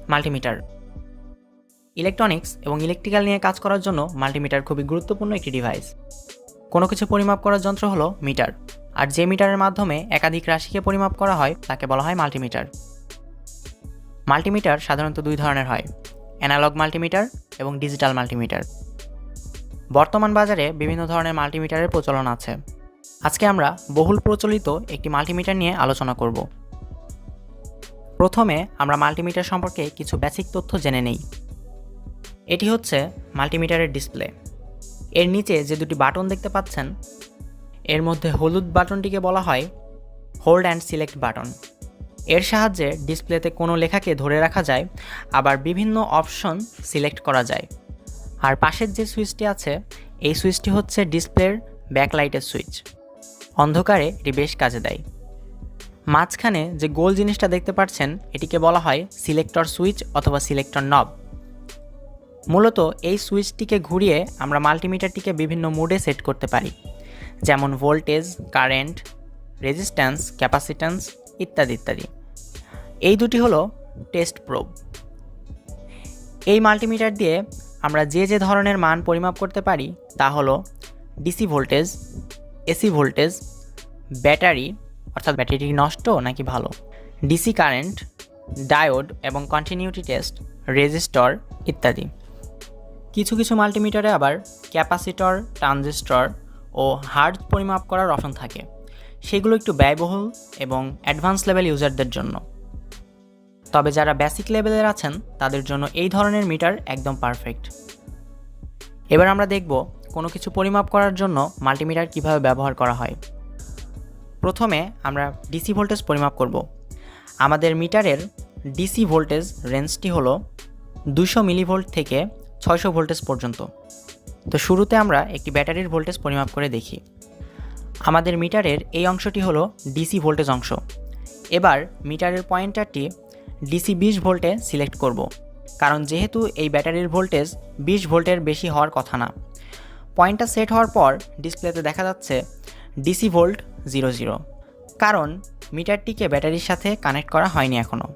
Multimeter. Electronics এবং electrical নিয়ে কাজ করার জন্য মাল্টিমিটার খুবই গুরুত্বপূর্ণ একটি ডিভাইস। কোনো কিছু পরিমাপ করার যন্ত্র হলো মিটার, আর যে মিটারের মাধ্যমে একাধিক রাশিকে পরিমাপ করা হয় তাকে বলা হয় মাল্টিমিটার। মাল্টিমিটার সাধারণত দুই ধরনের হয়, অ্যানালগ মাল্টিমিটার এবং ডিজিটাল মাল্টিমিটার। বর্তমান বাজারে বিভিন্ন ধরনের মাল্টিমিটারের প্রচলন আছে। আজকে আমরা বহুল প্রচলিত একটি মাল্টিমিটার নিয়ে আলোচনা করব। প্রথমে আমরা মাল্টিমিটার সম্পর্কে কিছু বেসিক তথ্য জেনে নেই। এটি হচ্ছে মাল্টিমিটারের ডিসপ্লে। এর নিচে যে দুটি বাটন দেখতে পাচ্ছেন, এর মধ্যে হলুদ বাটনটিকে বলা হয় হোল্ড অ্যান্ড সিলেক্ট বাটন। এর সাহায্যে ডিসপ্লেতে কোনো লেখাকে ধরে রাখা যায়, আবার বিভিন্ন অপশন সিলেক্ট করা যায়। আর পাশের যে সুইচটি আছে, এই সুইচটি হচ্ছে ডিসপ্লের ব্যাকলাইটের সুইচ। অন্ধকারে এটি বেশ কাজে দেয়। মাঝখানে যে গোল জিনিসটা দেখতে পাচ্ছেন, এটিকে বলা হয় সিলেক্টর সুইচ অথবা সিলেক্টর নব। মূলত এই সুইচটিকে ঘুরিয়ে আমরা মাল্টিমিটারটিকে বিভিন্ন মোডে সেট করতে পারি, যেমন ভোল্টেজ, কারেন্ট, রেজিস্ট্যান্স, ক্যাপাসিট্যান্স ইত্যাদি ইত্যাদি। এই দুটি হলো টেস্ট প্রোব। এই মাল্টিমিটার দিয়ে আমরা যে যে ধরনের মান পরিমাপ করতে পারি তা হলো DC voltage, AC voltage, battery অর্থাৎ ব্যাটারি নষ্ট নাকি ভালো, ডিসি কারেন্ট, ডায়োড এবং কন্টিনিউটি টেস্ট, রেজিস্টর ইত্যাদি। কিছু কিছু মাল্টিমিটারে আবার ক্যাপাসিটর, ট্রানজিস্টর ও হার্জ পরিমাপ করার অপশন থাকে। সেগুলো একটু ব্যয়বহুল এবং অ্যাডভান্স লেভেল ইউজারদের জন্য। তবে যারা বেসিক লেভেলের আছেন তাদের জন্য এই ধরনের মিটার একদম পারফেক্ট। এবার আমরা দেখব কোনো কিছু পরিমাপ করার জন্য মাল্টিমিটার কিভাবে ব্যবহার করা হয়। প্রথমে আমরা ডিসি ভোল্টেজ পরিমাপ করব। আমাদের মিটারের ডিসি ভোল্টেজ রেঞ্জটি হলো 200 মিলিভোল্ট থেকে 600 ভোল্টেজ পর্যন্ত। তো শুরুতে আমরা একটি ব্যাটারির ভোল্টেজ পরিমাপ করে দেখি। আমাদের মিটারের এই অংশটি হলো ডিসি ভোল্টেজ অংশ। এবার মিটারের পয়েন্টারটি ডিসি 20 ভোল্টে সিলেক্ট করব, কারণ যেহেতু এই ব্যাটারির ভোল্টেজ 20 ভোল্টের বেশি হওয়ার কথা না। পয়েন্টটা সেট হওয়ার পর ডিসপ্লেতে দেখা যাচ্ছে ডিসি ভোল্ট 00, কারণ মিটারটিকে ব্যাটারির সাথে কানেক্ট করা হয়নি এখনও।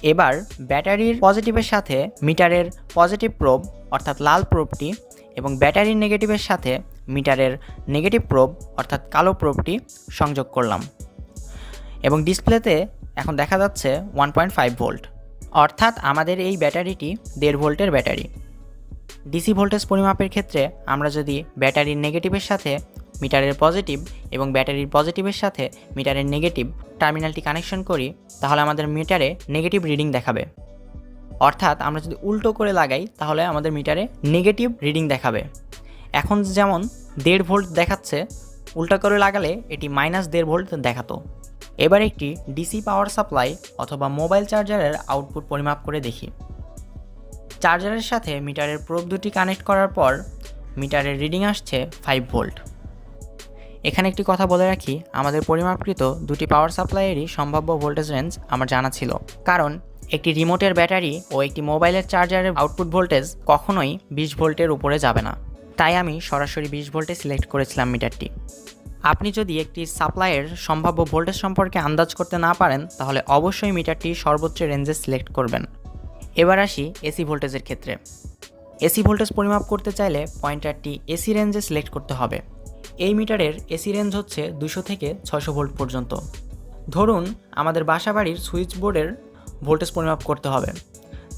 এবার ব্যাটারির পজিটিভের সাথে মিটারের পজিটিভ প্রোব অর্থাৎ লাল প্রোবটি এবং ব্যাটারির নেগেটিভের সাথে মিটারের নেগেটিভ প্রোব অর্থাৎ কালো প্রোবটি সংযোগ করলাম, এবং ডিসপ্লেতে এখন দেখা যাচ্ছে 1.5 ভোল্ট, অর্থাৎ আমাদের এই ব্যাটারিটি 1.5 ভোল্টের ব্যাটারি। ডিসি ভোল্টেজ পরিমাপের ক্ষেত্রে আমরা যদি ব্যাটারির নেগেটিভের সাথে মিটারের পজিটিভ এবং ব্যাটারির পজিটিভের সাথে মিটারের নেগেটিভ টার্মিনালটি কানেকশন করি, তাহলে আমাদের মিটারে নেগেটিভ রিডিং দেখাবে। অর্থাৎ আমরা যদি উল্টো করে লাগাই তাহলে আমাদের মিটারে নেগেটিভ রিডিং দেখাবে। এখন যেমন 1.5 ভোল্ট দেখাচ্ছে, উল্টো করে লাগালে এটি -1.5 ভোল্ট দেখাতো। এবার একটি ডিসি পাওয়ার সাপ্লাই অথবা মোবাইল চার্জারের আউটপুট পরিমাপ করে দেখি। চার্জারের সাথে মিটারের প্রোব দুটি কানেক্ট করার পর মিটারের রিডিং আসছে 5 ভোল্ট। এখানে একটি কথা বলে রাখি, আমাদের পরিমাপকৃত দুটি পাওয়ার সাপ্লাইয়েরই সম্ভাব্য ভোল্টেজ রেঞ্জ আমার জানা ছিল, কারণ একটি রিমোটের ব্যাটারি ও একটি মোবাইলের চার্জারের আউটপুট ভোল্টেজ কখনোই 20 ভোল্টের উপরে যাবে না। তাই আমি সরাসরি 20 ভোল্টে সিলেক্ট করেছিলাম মিটারটি। আপনি যদি একটি সাপ্লাইয়ের সম্ভাব্য ভোল্টেজ সম্পর্কে আন্দাজ করতে না পারেন, তাহলে অবশ্যই মিটারটি সর্বোচ্চ রেঞ্জে সিলেক্ট করবেন। এবার আসি এসি ভোল্টেজের ক্ষেত্রে। এসি ভোল্টেজ পরিমাপ করতে চাইলে পয়েন্টারটি এসি রেঞ্জে সিলেক্ট করতে হবে। এই মিটারের এসি রেঞ্জ হচ্ছে 200 থেকে 600 ভোল্ট পর্যন্ত। ধরুন আমাদের বাসাবাড়ির সুইচ বোর্ডের ভোল্টেজ পরিমাপ করতে হবে,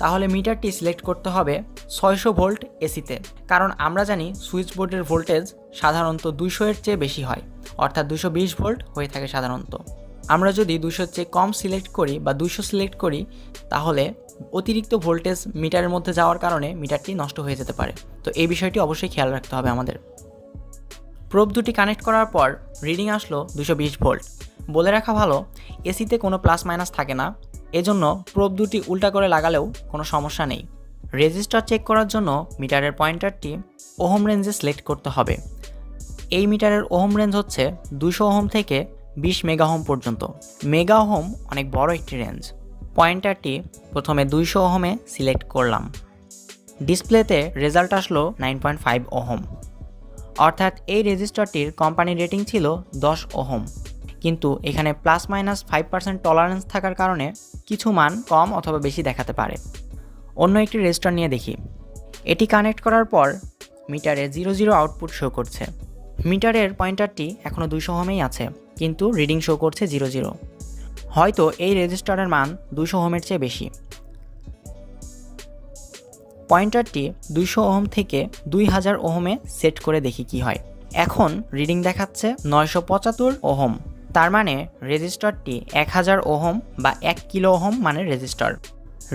তাহলে মিটারটি সিলেক্ট করতে হবে 600 ভোল্ট এসিতে, কারণ আমরা জানি সুইচ বোর্ডের ভোল্টেজ সাধারণত 200 এর চেয়ে বেশি হয়, অর্থাৎ 220 ভোল্ট হয়ে থাকে সাধারণত। আমরা যদি 200 চেয়ে কম সিলেক্ট করি বা 200 সিলেক্ট করি, তাহলে অতিরিক্ত ভোল্টেজ মিটারের মধ্যে যাওয়ার কারণে মিটারটি নষ্ট হয়ে যেতে পারে। তো এই বিষয়টি অবশ্যই খেয়াল রাখতে হবে আমাদের। প্রোব দুটি কানেক্ট করার পর রিডিং আসলো 220 ভোল্ট। বলে রাখা ভালো, এসিতে কোনো প্লাস মাইনাস থাকে না, এজন্য প্রোব দুটি উল্টা করে লাগালেও কোনো সমস্যা নেই। রেজিস্টার চেক করার জন্য মিটারের পয়েন্টারটি ওহম রেঞ্জে সিলেক্ট করতে হবে। এই মিটারের ওহম রেঞ্জ হচ্ছে 200 ওহম থেকে 20 মেগা ওহম পর্যন্ত। মেগা ওহম অনেক বড় একটি রেঞ্জ। পয়েন্টারটি প্রথমে 200 ওহমে সিলেক্ট করলাম। ডিসপ্লেতে রেজাল্ট আসলো 9.5 ওহম, অর্থাৎ এই রেজিস্টারটির কোম্পানি রেটিং ছিল 10 ওহম, কিন্তু এখানে +- 5% টলারেন্স থাকার কারণে কিছু মান কম অথবা বেশি দেখাতে পারে। অন্য একটি রেজিস্টার নিয়ে দেখি। এটি কানেক্ট করার পর মিটারে 00 আউটপুট শো করছে। মিটারের পয়েন্টারটি এখনও 200 ওহমেই আছে, কিন্তু রিডিং শো করছে 00। হয়তো এই রেজিস্টারের মান 200 ওহমের চেয়ে বেশি। পয়েন্টারটি 200 ওহম থেকে 2000 ওহমে সেট করে দেখি কি হয়। এখন রিডিং দেখাচ্ছে 975 ওহম। তার মানে রেজিস্টারটি 1000 ওহম বা 1 কিলো ওহম মানের রেজিস্টার।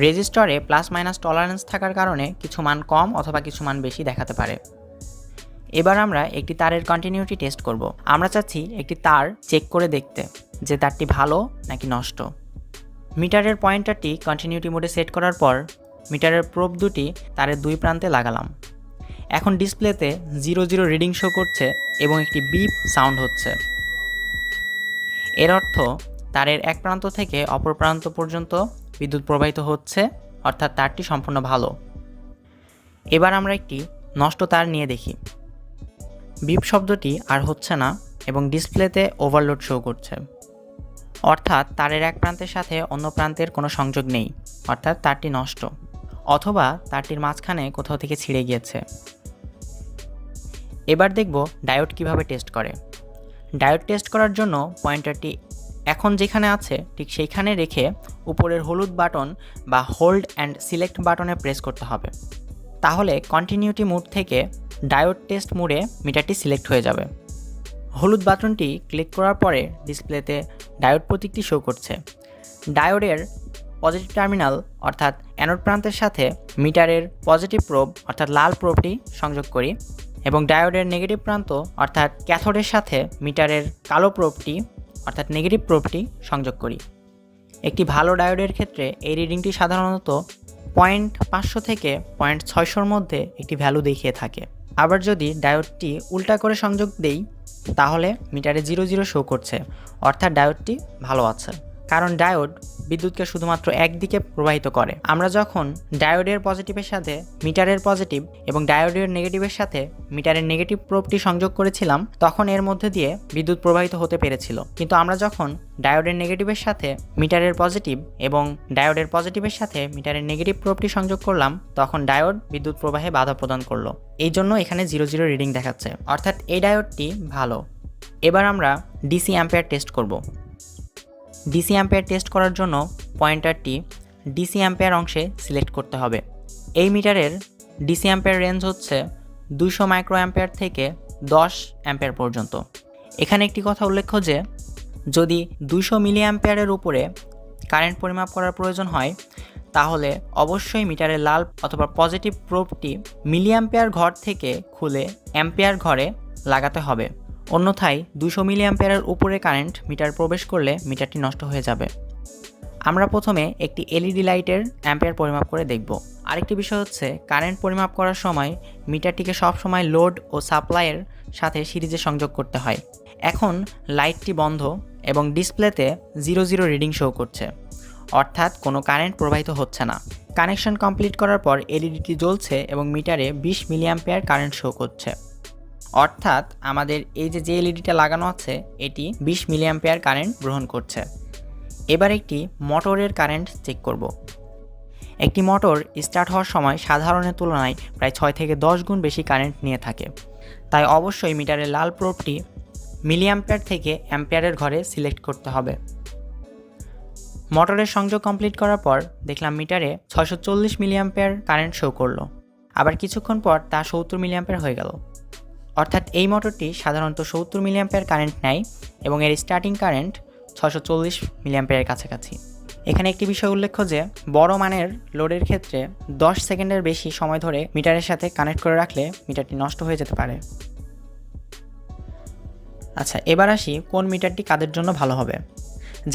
রেজিস্টারে প্লাস মাইনাস টলারেন্স থাকার কারণে কিছু মান কম অথবা কিছু মান বেশি দেখাতে পারে। এবার আমরা একটি তারের কন্টিনিউটি টেস্ট করব। আমরা চাচ্ছি একটি তার চেক করে দেখতে যে তারটি ভালো নাকি নষ্ট। মিটারের পয়েন্টারটি কন্টিনিউটি মোডে সেট করার পর মিটারের প্রোব দুটি তারের দুই প্রান্তে লাগালাম। এখন ডিসপ্লেতে 00 রিডিং শো করছে এবং একটি বিপ সাউন্ড হচ্ছে। এর অর্থ তারের এক প্রান্ত থেকে অপর প্রান্ত পর্যন্ত বিদ্যুৎ প্রবাহিত হচ্ছে, অর্থাৎ তারটি সম্পূর্ণ ভালো। এবার আমরা একটি নষ্ট তার নিয়ে দেখি। বিপ শব্দটি আর হচ্ছে না এবং ডিসপ্লেতে ওভারলোড শো করছে, অর্থাৎ তারের এক প্রান্তের সাথে অন্য প্রান্তের কোনো সংযোগ নেই, অর্থাৎ তারটি নষ্ট, অথবা তারটির মাঝখানে কোথাও থেকে ছিঁড়ে গিয়েছে। এবার দেখব ডায়োড কিভাবে টেস্ট করে। ডায়োড টেস্ট করার জন্য পয়েন্টারটি এখন যেখানে আছে ঠিক সেইখানে রেখে উপরের হলুদ বাটন বা হোল্ড অ্যান্ড সিলেক্ট বাটনে প্রেস করতে হবে। তাহলে কন্টিনিউটি মোড থেকে ডায়োড টেস্ট মোডে মিটারটি সিলেক্ট হয়ে যাবে। হলুদ বাটনটি ক্লিক করার পরে ডিসপ্লেতে ডায়োড প্রতীকটি শো করছে। ডায়োডের পজিটিভ টার্মিনাল অর্থাৎ অ্যানোড প্রান্তের সাথে মিটারের পজিটিভ প্রোব অর্থাৎ লাল প্রোবটি সংযোগ করি এবং ডায়োডের নেগেটিভ প্রান্ত অর্থাৎ ক্যাথোডের সাথে মিটারের কালো প্রোবটি অর্থাৎ নেগেটিভ প্রোবটি সংযোগ করি। একটি ভালো ডায়োডের ক্ষেত্রে এই রিডিংটি সাধারণত 0.500 থেকে 0.600 মধ্যে একটি ভ্যালু দেখিয়ে থাকে। আবার যদি ডায়োডটি উল্টা করে সংযোগ দেই তাহলে মিটারে 00 শো করছে, অর্থাৎ ডায়োডটি ভালো আছে। কারণ ডায়োড বিদ্যুৎকে শুধুমাত্র একদিকে প্রবাহিত করে। আমরা যখন ডায়োডের পজিটিভের সাথে মিটারের পজিটিভ এবং ডায়োডের নেগেটিভের সাথে মিটারের নেগেটিভ প্রোবটি সংযোগ করেছিলাম তখন এর মধ্যে দিয়ে বিদ্যুৎ প্রবাহিত হতে পেরেছিল, কিন্তু আমরা যখন ডায়োডের নেগেটিভের সাথে মিটারের পজিটিভ এবং ডায়োডের পজিটিভের সাথে মিটারের নেগেটিভ প্রোবটি সংযোগ করলাম তখন ডায়োড বিদ্যুৎ প্রবাহে বাধা প্রদান করলো। এই জন্য এখানে 00 রিডিং দেখাচ্ছে, অর্থাৎ এই ডায়োডটি ভালো। এবার আমরা ডিসি অ্যাম্পিয়ার টেস্ট করব। ডিসি অ্যাম্পিয়ার টেস্ট করার জন্য পয়েন্টারটি ডিসি অ্যাম্পিয়ার অংশে সিলেক্ট করতে হবে। এই মিটারের ডিসি অ্যাম্পিয়ার রেঞ্জ হচ্ছে 200 মাইক্রো অ্যাম্পিয়ার থেকে 10 অ্যাম্পিয়ার পর্যন্ত। এখানে একটি কথা উল্লেখ্য যে যদি 200 মিলি অ্যাম্পিয়ারের উপরে কারেন্ট পরিমাপ করার প্রয়োজন হয় তাহলে অবশ্যই মিটারের লাল অথবা পজিটিভ প্রোবটি মিলি অ্যাম্পিয়ার ঘর থেকে খুলে অ্যাম্পিয়ার ঘরে লাগাতে হবে, অন্যথায় 200 মিলি অ্যাম্পিয়ারের উপরে কারেন্ট মিটার প্রবেশ করলে মিটারটি নষ্ট হয়ে যাবে। আমরা প্রথমে একটি এলইডি লাইটের অ্যাম্পিয়ার পরিমাপ করে দেখব। আরেকটি বিষয় হচ্ছে কারেন্ট পরিমাপ করার সময় মিটারটিকে সবসময় লোড ও সাপ্লাইয়ের সাথে সিরিজে সংযোগ করতে হয়। এখন লাইটটি বন্ধ এবং ডিসপ্লেতে 00 রিডিং শো করছে, অর্থাৎ কোনো কারেন্ট প্রবাহিত হচ্ছে না। কানেকশন কমপ্লিট করার পর এলইডিটি জ্বলছে এবং মিটারে 20 মিলি অ্যাম্পিয়ার কারেন্ট শো করছে, অর্থাৎ আমাদের এই যে এলইডিটা লাগানো আছে এটি 20 মিলি অ্যাম্পিয়ার কারেন্ট গ্রহণ করছে। এবার একটি মোটরের কারেন্ট চেক করব। একটি মোটর স্টার্ট হওয়ার সময় সাধারণের তুলনায় প্রায় 6 থেকে 10 গুণ বেশি কারেন্ট নিয়ে থাকে, তাই অবশ্যই মিটারের লাল প্রোবটি মিলি অ্যাম্পিয়ার থেকে অ্যাম্পিয়ারের ঘরে সিলেক্ট করতে হবে। মোটরের সংযোগ কমপ্লিট করার পর দেখলাম মিটারে 640 মিলি অ্যাম্পিয়ার কারেন্ট শো করলো, আবার কিছুক্ষণ পর তা 70 মিলি অ্যাম্পিয়ার হয়ে গেল, অর্থাৎ এই মোটরটি সাধারণত 70 মিলি অ্যাম্পিয়ার কারেন্ট নেয় এবং এর স্টার্টিং কারেন্ট 640 মিলি অ্যাম্পিয়ারের কাছাকাছি। এখানে একটি বিষয় উল্লেখ্য যে বড় মানের লোডের ক্ষেত্রে 10 সেকেন্ডের বেশি সময় ধরে মিটারের সাথে কানেক্ট করে রাখলে মিটারটি নষ্ট হয়ে যেতে পারে। আচ্ছা, এবার আসি কোন মিটারটি কাদের জন্য ভালো হবে।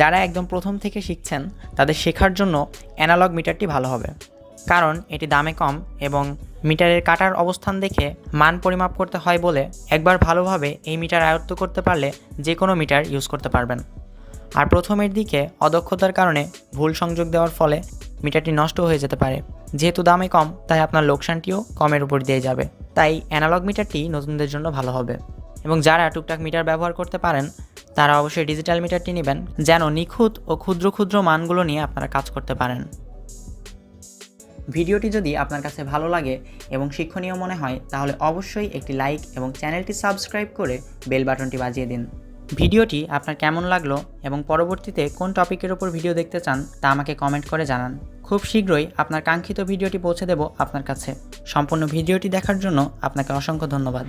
যারা একদম প্রথম থেকে শিখছেন তাদের শেখার জন্য অ্যানালগ মিটারটি ভালো হবে, কারণ এটি দামে কম এবং মিটারের কাটার অবস্থান দেখে মান পরিমাপ করতে হয় বলে একবার ভালোভাবে এই মিটার আয়ত্ত করতে পারলে যে কোনো মিটার ইউজ করতে পারবেন। আর প্রথমের দিকে অদক্ষতার কারণে ভুল সংযোগ দেওয়ার ফলে মিটারটি নষ্ট হয়ে যেতে পারে। যেহেতু দামে কম তাই আপনার লোকসানটিও কমের উপর দিয়ে যাবে, তাই অ্যানালগ মিটারটি নতুনদের জন্য ভালো হবে। এবং যারা টুকটাক মিটার ব্যবহার করতে পারেন তারা অবশ্যই ডিজিটাল মিটারটি নেবেন, যেন নিখুঁত ও ক্ষুদ্র ক্ষুদ্র মানগুলো নিয়ে আপনারা কাজ করতে পারেন। ভিডিওটি যদি আপনার কাছে ভালো লাগে এবং শিক্ষণীয় মনে হয় তাহলে অবশ্যই একটি লাইক এবং চ্যানেলটি সাবস্ক্রাইব করে বেল বাটনটি বাজিয়ে দিন। ভিডিওটি আপনার কেমন লাগলো এবং পরবর্তীতে কোন টপিকের উপর ভিডিও দেখতে চান তা আমাকে কমেন্ট করে জানান। খুব শীঘ্রই আপনার কাঙ্ক্ষিত ভিডিওটি পৌঁছে দেব আপনার কাছে। সম্পূর্ণ ভিডিওটি দেখার জন্য আপনাকে অসংখ্য ধন্যবাদ।